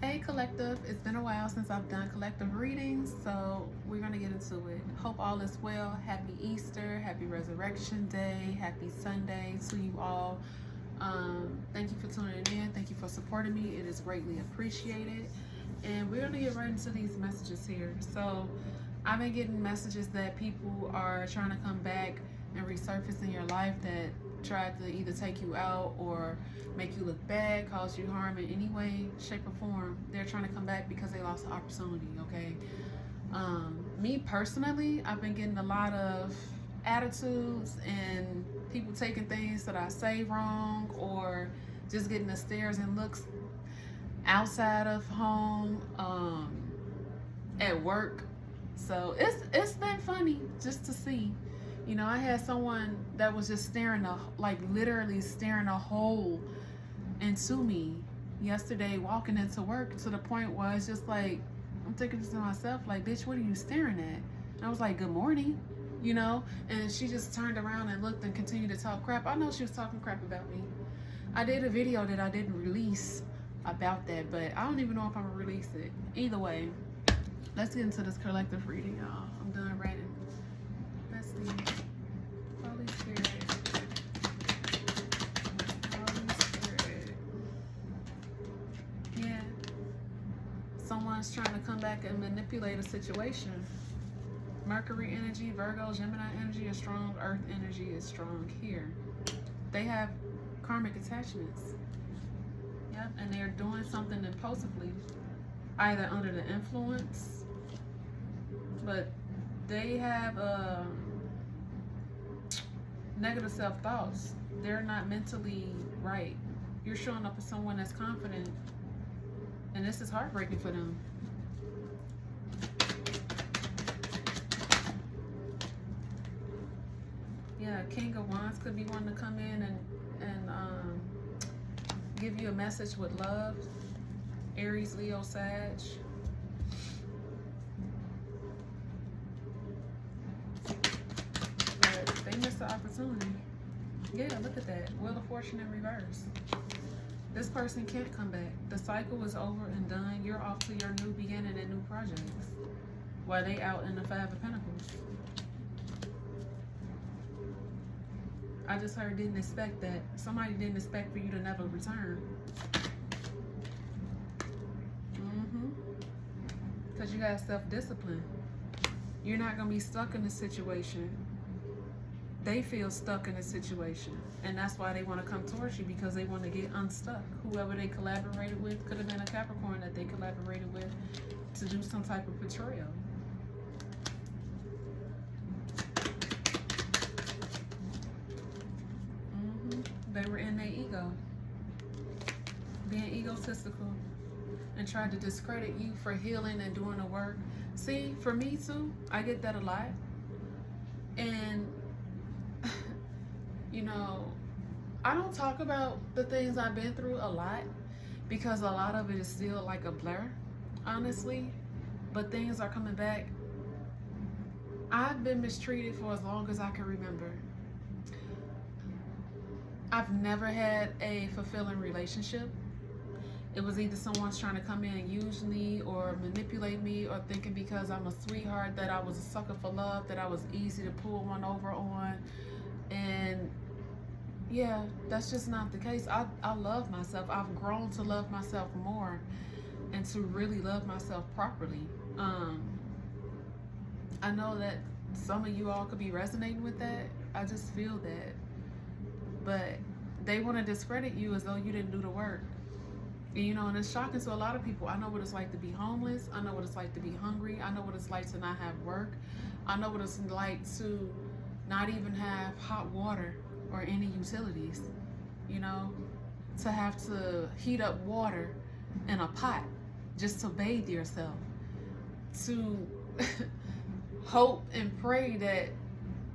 Hey collective, it's been a while since I've done collective readings, so we're gonna get into it. Hope all is well. Happy Easter, happy Resurrection Day, happy Sunday to you all. Thank you for tuning in. Thank you for supporting me. It is greatly appreciated. And we're gonna get right into these messages here. So I've been getting messages that people are trying to come back and resurface in your life that tried to either take you out or make you look bad, cause you harm in any way, shape, or form. They're trying to come back because they lost the opportunity, okay? Me personally, I've been getting a lot of attitudes and people taking things that I say wrong or just getting the stares and looks outside of home, at work. So it's been funny just to see. You know, I had someone that was just staring literally staring a hole into me yesterday walking into work, to the point where it's just like I'm thinking to myself, like, bitch, what are you staring at? And I was like, good morning, you know? And she just turned around and looked and continued to talk crap. I know she was talking crap about me. I did a video that I didn't release about that, but I don't even know if I'm gonna release it. Either way, let's get into this collective reading, y'all. I'm done ranting. Let's see. Holy Spirit. Holy Spirit. Yeah. Someone's trying to come back and manipulate a situation. Mercury energy, Virgo, Gemini energy is strong. Earth energy is strong here. They have karmic attachments. Yep, and they're doing something impulsively, either under the influence, but they have negative self-thoughts. They're not mentally right. You're showing up as someone that's confident, and this is heartbreaking for them. Yeah, King of Wands could be one to come in and give you a message with love. Aries, Leo, Sag. But they missed the opportunity. Yeah, look at that. Wheel of Fortune in reverse. This person can't come back. The cycle is over and done. You're off to your new beginning and new projects, while they out in the Five of Pentacles. I just heard didn't expect that. Somebody didn't expect for you to never return. Because you have self-discipline. You're not going to be stuck in a situation. They feel stuck in a situation. And that's why they want to come towards you, because they want to get unstuck. Whoever they collaborated with could have been a Capricorn that they collaborated with to do some type of betrayal. They were in their ego, being egotistical, and tried to discredit you for healing and doing the work. See, for me too, I get that a lot. And, you know, I don't talk about the things I've been through a lot, because a lot of it is still like a blur, honestly. But things are coming back. I've been mistreated for as long as I can remember. I've never had a fulfilling relationship. It was either someone's trying to come in and use me or manipulate me, or thinking because I'm a sweetheart that I was a sucker for love, that I was easy to pull one over on. And yeah, that's just not the case. I love myself. I've grown to love myself more and to really love myself properly. I know that some of you all could be resonating with that. I just feel that. But they want to discredit you as though you didn't do the work. And, you know, and it's shocking to a lot of people. I know what it's like to be homeless. I know what it's like to be hungry. I know what it's like to not have work. I know what it's like to not even have hot water or any utilities. You know, to have to heat up water in a pot just to bathe yourself. To hope and pray that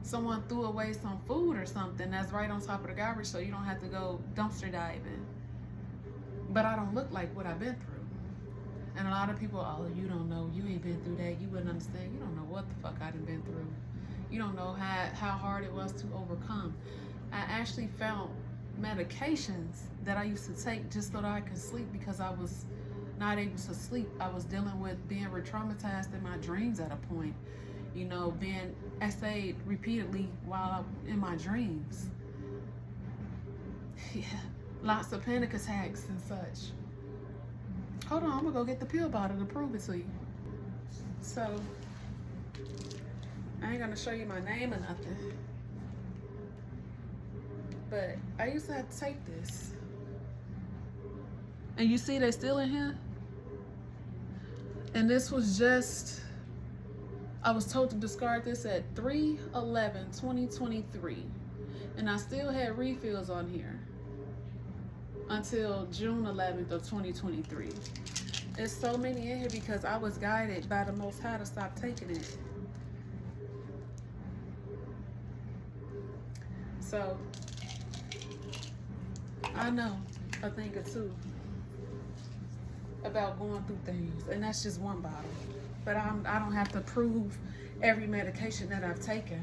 someone threw away some food or something that's right on top of the garbage so you don't have to go dumpster diving. But I don't look like what I've been through. And a lot of people, oh, you don't know, you ain't been through that, you wouldn't understand. You don't know what the fuck I done been through. You don't know how hard it was to overcome. I actually found medications that I used to take just so that I could sleep, because I was not able to sleep. I was dealing with being re-traumatized in my dreams at a point. You know, being essayed repeatedly while I'm in my dreams. Yeah, lots of panic attacks and such. Hold on, I'm gonna go get the pill bottle to prove it to you. So, I ain't gonna show you my name or nothing. But I used to have to take this. And you see they still in here? And this was just, I was told to discard this at 3/11/2023. And I still had refills on here until June 11th of 2023. There's so many in here because I was guided by the Most High to stop taking it. So, I know a thing or two about going through things, and that's just one bottle. But I don't have to prove every medication that I've taken.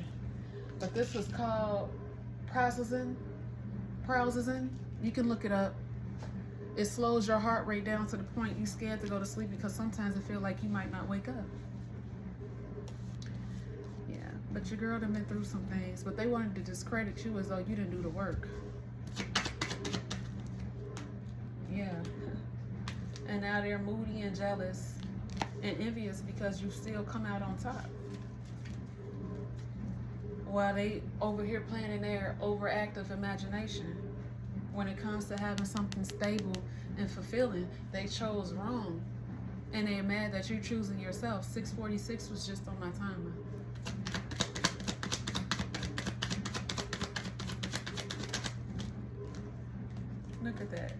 But this was called prazosin. You can look it up. It slows your heart rate down to the point you're scared to go to sleep because sometimes it feels like you might not wake up. Yeah, but your girl done been through some things, but they wanted to discredit you as though you didn't do the work. Yeah. And now they're moody and jealous and envious because you still come out on top. While they over here planning their overactive imagination. When it comes to having something stable and fulfilling, they chose wrong. And they're mad that you're choosing yourself. 646 was just on my timer. Look at that.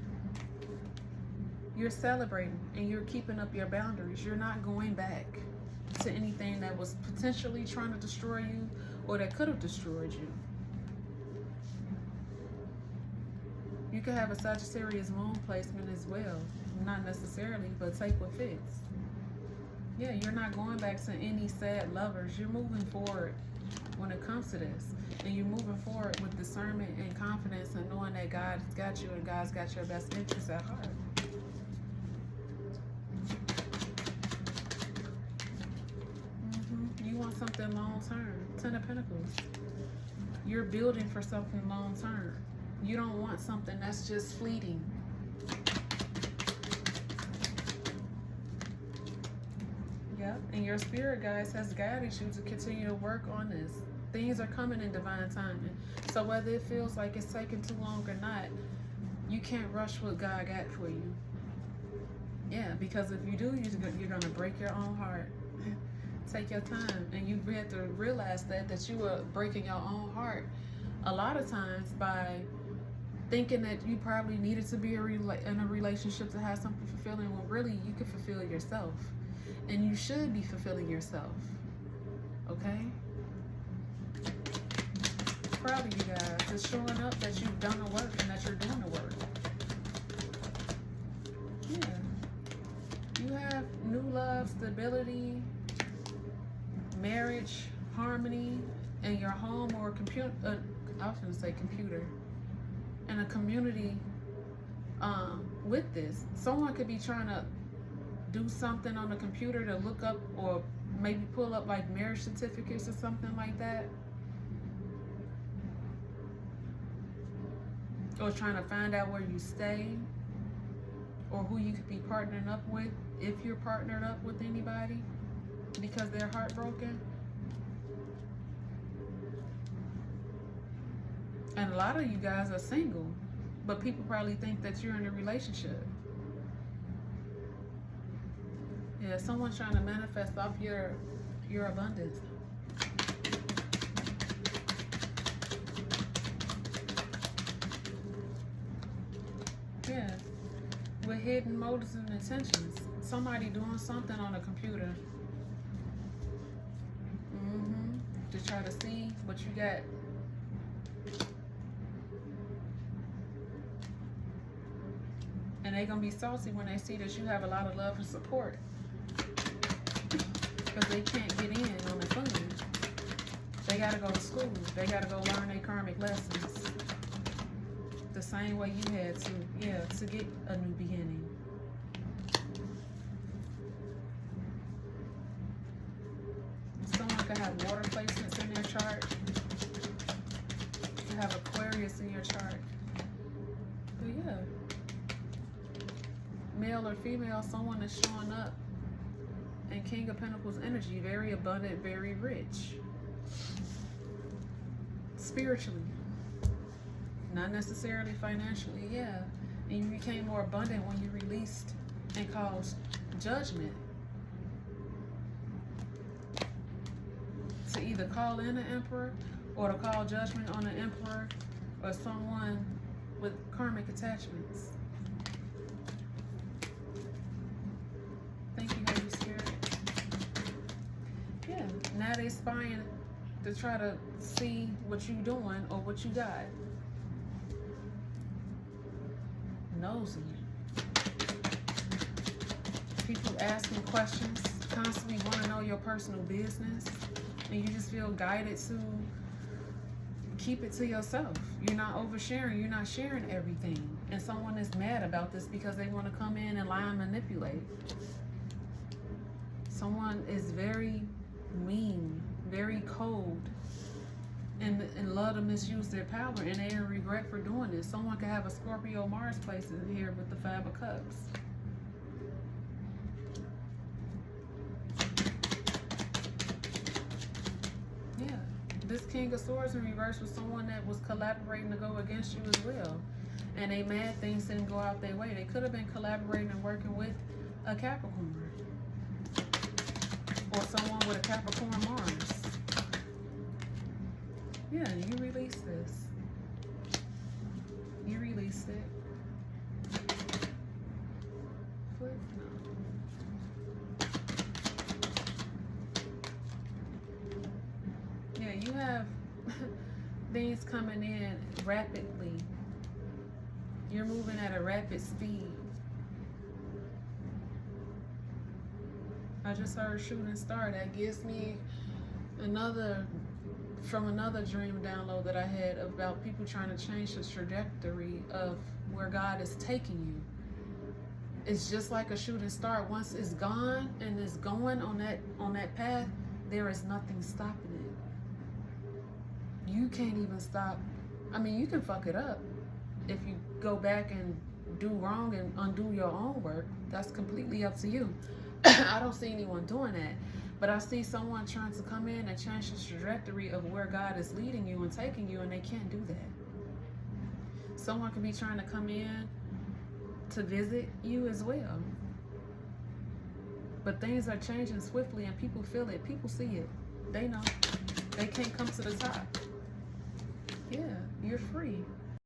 You're celebrating and you're keeping up your boundaries. You're not going back to anything that was potentially trying to destroy you or that could have destroyed you. You could have a Sagittarius moon placement as well. Not necessarily, but take what fits. Yeah, you're not going back to any sad lovers. You're moving forward when it comes to this. And you're moving forward with discernment and confidence and knowing that God's got you and God's got your best interests at heart. You want something long term. 10 of Pentacles. You're building for something long term. You don't want something that's just fleeting. Yep, and your spirit guides has guided you to continue to work on this. Things are coming in divine timing. So whether it feels like it's taking too long or not, you can't rush what God got for you. Yeah, because if you do, you're going to break your own heart. Take your time. And you have to realize that you are breaking your own heart a lot of times by thinking that you probably needed to be in a relationship to have something fulfilling, when really you can fulfill yourself. And you should be fulfilling yourself. Okay? Proud of you guys. It's showing up that you've done the work and that you're doing the work. Yeah. You have new love, stability, marriage, harmony, in your home or computer. I was going to say computer. And a community with this. Someone could be trying to do something on the computer to look up or maybe pull up like marriage certificates or something like that. Or trying to find out where you stay or who you could be partnering up with, if you're partnered up with anybody because they're heartbroken. And a lot of you guys are single, but people probably think that you're in a relationship. Yeah, someone's trying to manifest off your abundance. Yeah, with hidden motives and intentions. Somebody doing something on a computer. To try to see what you got. And they're going to be salty when they see that you have a lot of love and support. Because they can't get in on the phone. They got to go to school. They got to go learn their karmic lessons. The same way you had to, to get a new beginning. have water placements in their chart. You have Aquarius in your chart. But yeah, male or female, someone is showing up in King of Pentacles energy, very abundant, very rich. Spiritually, not necessarily financially, yeah. And you became more abundant when you released and caused judgment. To either call in an emperor or to call judgment on an emperor or someone with karmic attachments. Thank you, Holy Spirit. Yeah, now they're spying to try to see what you doing or what you got. Nosy. People asking questions, constantly want to know your personal business, and you just feel guided to keep it to yourself. You're not oversharing, you're not sharing everything. And someone is mad about this because they want to come in and lie and manipulate. Someone is very mean, very cold, and love to misuse their power, and they regret for doing this. Someone could have a Scorpio Mars place in here with the 5 of Cups. Yeah, this King of Swords in reverse was someone that was collaborating to go against you as well. And they mad things didn't go out their way. They could have been collaborating and working with a Capricorn. Or someone with a Capricorn Mars. Yeah, you release this. You released it. Flip? No. Yeah, you have things coming in rapidly. You're moving at a rapid speed. I just heard shooting star. That gives me another dream download that I had about people trying to change the trajectory of where God is taking you. It's just like a shooting star. Once it's gone and it's going on that path, there is nothing stopping it. You can't even stop. I mean, you can fuck it up if you go back and do wrong and undo your own work. That's completely up to you. I don't see anyone doing that. But I see someone trying to come in and change the trajectory of where God is leading you and taking you, and they can't do that. Someone could be trying to come in to visit you as well. But things are changing swiftly, and people feel it. People see it. They know. They can't come to the top. Yeah, you're free.